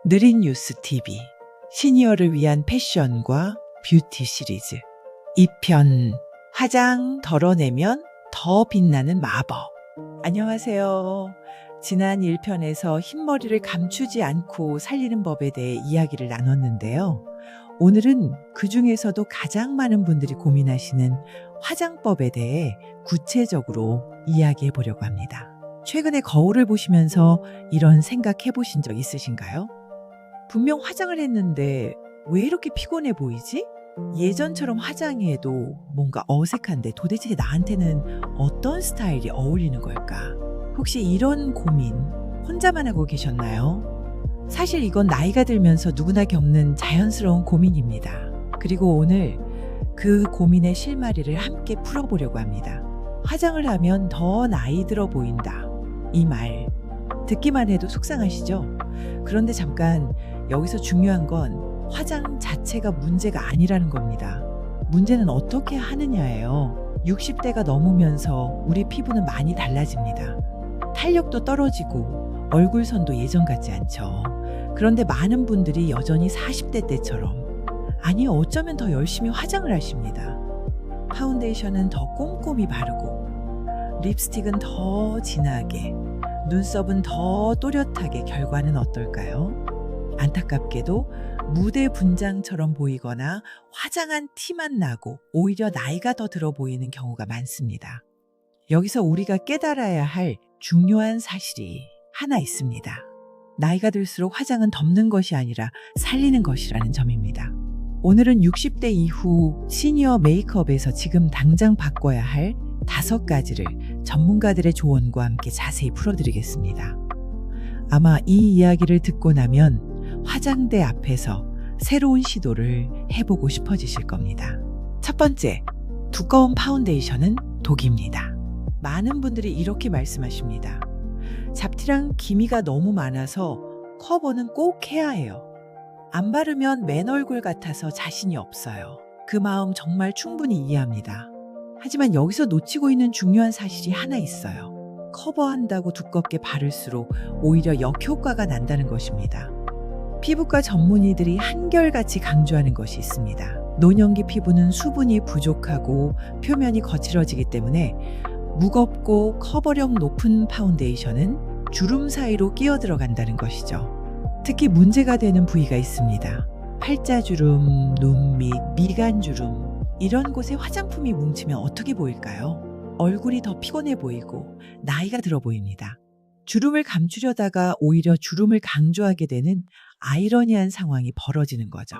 느린 뉴스 TV 시니어를 위한 패션과 뷰티 시리즈 2편 화장 덜어내면 더 빛나는 마법. 안녕하세요. 지난 1편에서 흰머리를 감추지 않고 살리는 법에 대해 이야기를 나눴는데요. 오늘은 그 중에서도 가장 많은 분들이 고민하시는 화장법에 대해 구체적으로 이야기해 보려고 합니다. 최근에 거울을 보시면서 이런 생각해 보신 적 있으신가요? 분명 화장을 했는데 왜 이렇게 피곤해 보이지? 예전처럼 화장해도 뭔가 어색한데 도대체 나한테는 어떤 스타일이 어울리는 걸까? 혹시 이런 고민 혼자만 하고 계셨나요? 사실 이건 나이가 들면서 누구나 겪는 자연스러운 고민입니다. 그리고 오늘 그 고민의 실마리를 함께 풀어보려고 합니다. 화장을 하면 더 나이 들어 보인다. 이 말 듣기만 해도 속상하시죠? 그런데 잠깐 여기서 중요한 건 화장 자체가 문제가 아니라는 겁니다. 문제는 어떻게 하느냐예요. 60대가 넘으면서 우리 피부는 많이 달라집니다. 탄력도 떨어지고 얼굴선도 예전 같지 않죠. 그런데 많은 분들이 여전히 40대 때처럼, 아니 어쩌면 더 열심히 화장을 하십니다. 파운데이션은 더 꼼꼼히 바르고 립스틱은 더 진하게, 눈썹은 더 또렷하게. 결과는 어떨까요? 안타깝게도 무대 분장처럼 보이거나 화장한 티만 나고 오히려 나이가 더 들어 보이는 경우가 많습니다. 여기서 우리가 깨달아야 할 중요한 사실이 하나 있습니다. 나이가 들수록 화장은 덮는 것이 아니라 살리는 것이라는 점입니다. 오늘은 60대 이후 시니어 메이크업에서 지금 당장 바꿔야 할 5가지를 전문가들의 조언과 함께 자세히 풀어드리겠습니다. 아마 이 이야기를 듣고 나면 화장대 앞에서 새로운 시도를 해보고 싶어지실 겁니다. 첫 번째, 두꺼운 파운데이션은 독입니다. 많은 분들이 이렇게 말씀하십니다. 잡티랑 기미가 너무 많아서 커버는 꼭 해야 해요. 안 바르면 맨 얼굴 같아서 자신이 없어요. 그 마음 정말 충분히 이해합니다. 하지만 여기서 놓치고 있는 중요한 사실이 하나 있어요. 커버한다고 두껍게 바를수록 오히려 역효과가 난다는 것입니다. 피부과 전문의들이 한결같이 강조하는 것이 있습니다. 노년기 피부는 수분이 부족하고 표면이 거칠어지기 때문에 무겁고 커버력 높은 파운데이션은 주름 사이로 끼어 들어간다는 것이죠. 특히 문제가 되는 부위가 있습니다. 팔자주름, 눈 밑, 미간주름, 이런 곳에 화장품이 뭉치면 어떻게 보일까요? 얼굴이 더 피곤해 보이고 나이가 들어 보입니다. 주름을 감추려다가 오히려 주름을 강조하게 되는 아이러니한 상황이 벌어지는 거죠.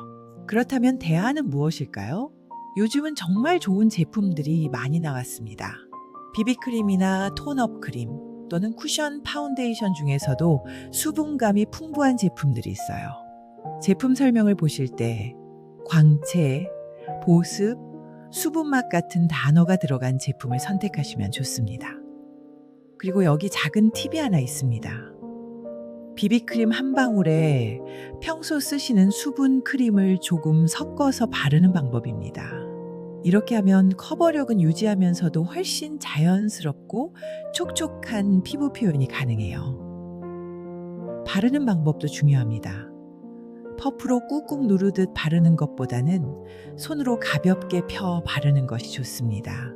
그렇다면 대안은 무엇일까요? 요즘은 정말 좋은 제품들이 많이 나왔습니다. 비비크림이나 톤업 크림 또는 쿠션 파운데이션 중에서도 수분감이 풍부한 제품들이 있어요. 제품 설명을 보실 때 광채, 보습, 수분맛 같은 단어가 들어간 제품을 선택하시면 좋습니다. 그리고 여기 작은 팁이 하나 있습니다. 비비크림 한 방울에 평소 쓰시는 수분 크림을 조금 섞어서 바르는 방법입니다. 이렇게 하면 커버력은 유지하면서도 훨씬 자연스럽고 촉촉한 피부 표현이 가능해요. 바르는 방법도 중요합니다. 퍼프로 꾹꾹 누르듯 바르는 것보다는 손으로 가볍게 펴 바르는 것이 좋습니다.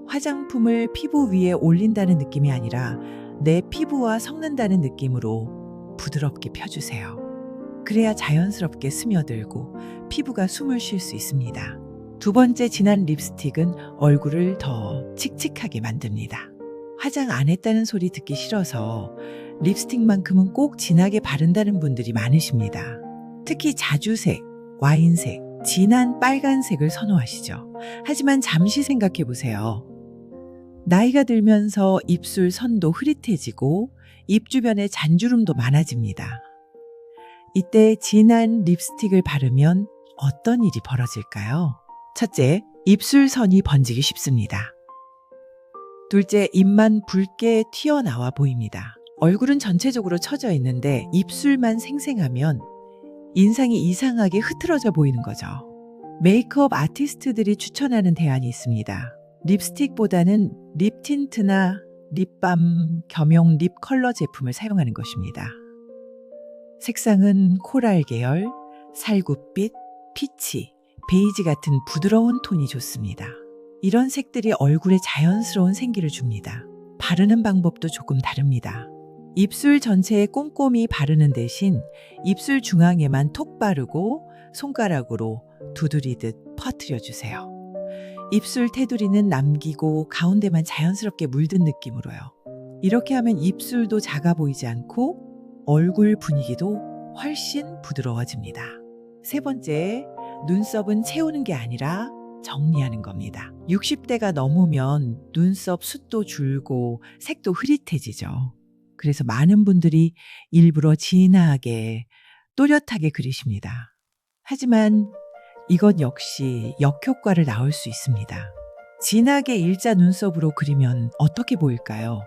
화장품을 피부 위에 올린다는 느낌이 아니라 내 피부와 섞는다는 느낌으로 부드럽게 펴주세요. 그래야 자연스럽게 스며들고 피부가 숨을 쉴 수 있습니다. 두 번째, 진한 립스틱은 얼굴을 더 칙칙하게 만듭니다. 화장 안 했다는 소리 듣기 싫어서 립스틱만큼은 꼭 진하게 바른다는 분들이 많으십니다. 특히 자주색, 와인색, 진한 빨간색을 선호하시죠. 하지만 잠시 생각해 보세요. 나이가 들면서 입술 선도 흐릿해지고 입 주변에 잔주름도 많아집니다. 이때 진한 립스틱을 바르면 어떤 일이 벌어질까요? 첫째, 입술 선이 번지기 쉽습니다. 둘째, 입만 붉게 튀어나와 보입니다. 얼굴은 전체적으로 처져 있는데 입술만 생생하면 인상이 이상하게 흐트러져 보이는 거죠. 메이크업 아티스트들이 추천하는 대안이 있습니다. 립스틱보다는 립 틴트나 립밤 겸용 립 컬러 제품을 사용하는 것입니다. 색상은 코랄 계열, 살구빛, 피치, 베이지 같은 부드러운 톤이 좋습니다. 이런 색들이 얼굴에 자연스러운 생기를 줍니다. 바르는 방법도 조금 다릅니다. 입술 전체에 꼼꼼히 바르는 대신 입술 중앙에만 톡 바르고 손가락으로 두드리듯 퍼뜨려 주세요. 입술 테두리는 남기고 가운데만 자연스럽게 물든 느낌으로요. 이렇게 하면 입술도 작아 보이지 않고 얼굴 분위기도 훨씬 부드러워집니다. 세 번째, 눈썹은 채우는 게 아니라 정리하는 겁니다. 60대가 넘으면 눈썹 숱도 줄고 색도 흐릿해지죠. 그래서 많은 분들이 일부러 진하게 또렷하게 그리십니다. 하지만 이것 역시 역효과를 낳을 수 있습니다. 진하게 일자 눈썹으로 그리면 어떻게 보일까요?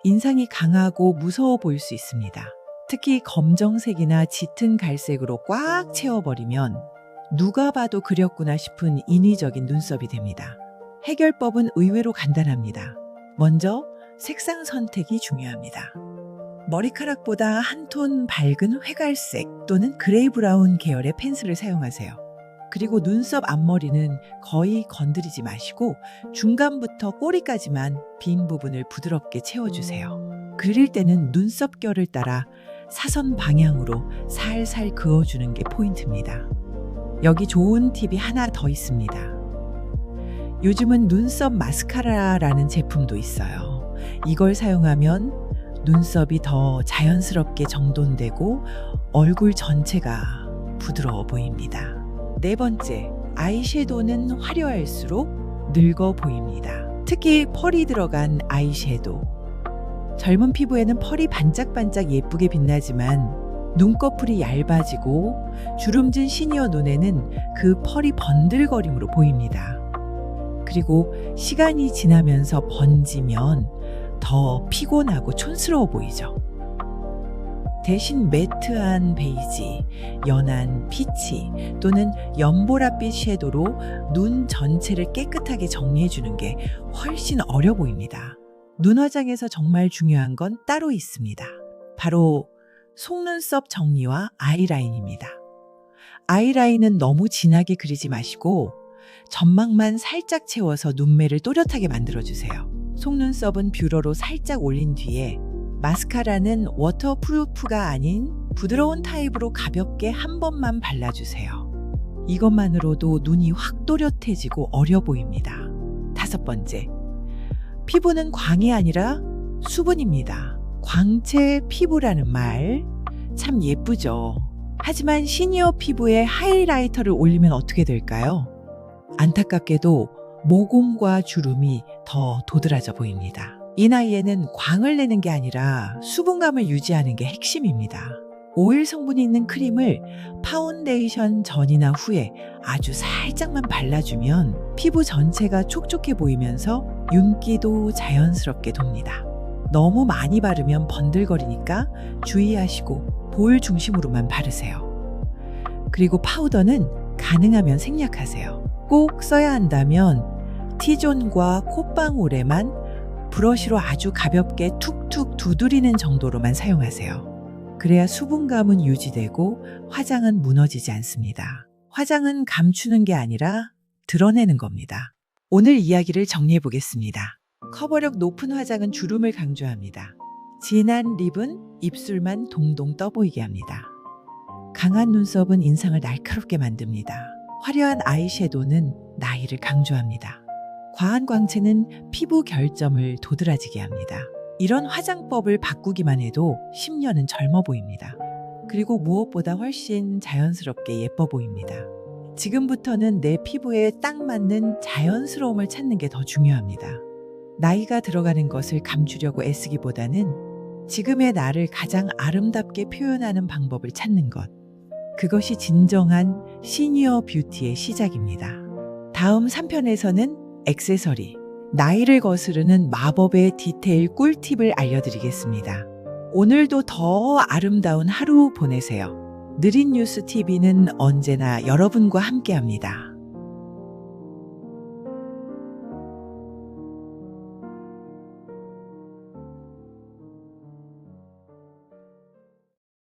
인상이 강하고 무서워 보일 수 있습니다. 특히 검정색이나 짙은 갈색으로 꽉 채워버리면 누가 봐도 그렸구나 싶은 인위적인 눈썹이 됩니다. 해결법은 의외로 간단합니다. 먼저 색상 선택이 중요합니다. 머리카락보다 한 톤 밝은 회갈색 또는 그레이 브라운 계열의 펜슬을 사용하세요. 그리고 눈썹 앞머리는 거의 건드리지 마시고 중간부터 꼬리까지만 빈 부분을 부드럽게 채워주세요. 그릴 때는 눈썹결을 따라 사선 방향으로 살살 그어주는 게 포인트입니다. 여기 좋은 팁이 하나 더 있습니다. 요즘은 눈썹 마스카라라는 제품도 있어요. 이걸 사용하면 눈썹이 더 자연스럽게 정돈되고 얼굴 전체가 부드러워 보입니다. 네 번째, 아이섀도우는 화려할수록 늙어 보입니다. 특히 펄이 들어간 아이섀도우. 젊은 피부에는 펄이 반짝반짝 예쁘게 빛나지만 눈꺼풀이 얇아지고 주름진 시니어 눈에는 그 펄이 번들거림으로 보입니다. 그리고 시간이 지나면서 번지면 더 피곤하고 촌스러워 보이죠. 대신 매트한 베이지, 연한 피치 또는 연보라빛 섀도우로 눈 전체를 깨끗하게 정리해주는 게 훨씬 어려 보입니다. 눈 화장에서 정말 중요한 건 따로 있습니다. 바로 속눈썹 정리와 아이라인입니다. 아이라인은 너무 진하게 그리지 마시고 점막만 살짝 채워서 눈매를 또렷하게 만들어주세요. 속눈썹은 뷰러로 살짝 올린 뒤에 마스카라는 워터프루프가 아닌 부드러운 타입으로 가볍게 한 번만 발라주세요. 이것만으로도 눈이 확 또렷해지고 어려 보입니다. 다섯 번째, 피부는 광이 아니라 수분입니다. 광채 피부라는 말 참 예쁘죠. 하지만 시니어 피부에 하이라이터를 올리면 어떻게 될까요? 안타깝게도 모공과 주름이 더 도드라져 보입니다. 이 나이에는 광을 내는 게 아니라 수분감을 유지하는 게 핵심입니다. 오일 성분이 있는 크림을 파운데이션 전이나 후에 아주 살짝만 발라주면 피부 전체가 촉촉해 보이면서 윤기도 자연스럽게 돕니다. 너무 많이 바르면 번들거리니까 주의하시고 볼 중심으로만 바르세요. 그리고 파우더는 가능하면 생략하세요. 꼭 써야 한다면 T존과 콧방울에만 브러쉬로 아주 가볍게 툭툭 두드리는 정도로만 사용하세요. 그래야 수분감은 유지되고 화장은 무너지지 않습니다. 화장은 감추는 게 아니라 드러내는 겁니다. 오늘 이야기를 정리해 보겠습니다. 커버력 높은 화장은 주름을 강조합니다. 진한 립은 입술만 동동 떠보이게 합니다. 강한 눈썹은 인상을 날카롭게 만듭니다. 화려한 아이섀도우는 나이를 강조합니다. 과한 광채는 피부 결점을 도드라지게 합니다. 이런 화장법을 바꾸기만 해도 10년은 젊어 보입니다. 그리고 무엇보다 훨씬 자연스럽게 예뻐 보입니다. 지금부터는 내 피부에 딱 맞는 자연스러움을 찾는 게 더 중요합니다. 나이가 들어가는 것을 감추려고 애쓰기보다는 지금의 나를 가장 아름답게 표현하는 방법을 찾는 것. 그것이 진정한 시니어 뷰티의 시작입니다. 다음 3편에서는 액세서리, 나이를 거스르는 마법의 디테일 꿀팁을 알려드리겠습니다. 오늘도 더 아름다운 하루 보내세요. 느린 뉴스 TV는 언제나 여러분과 함께합니다.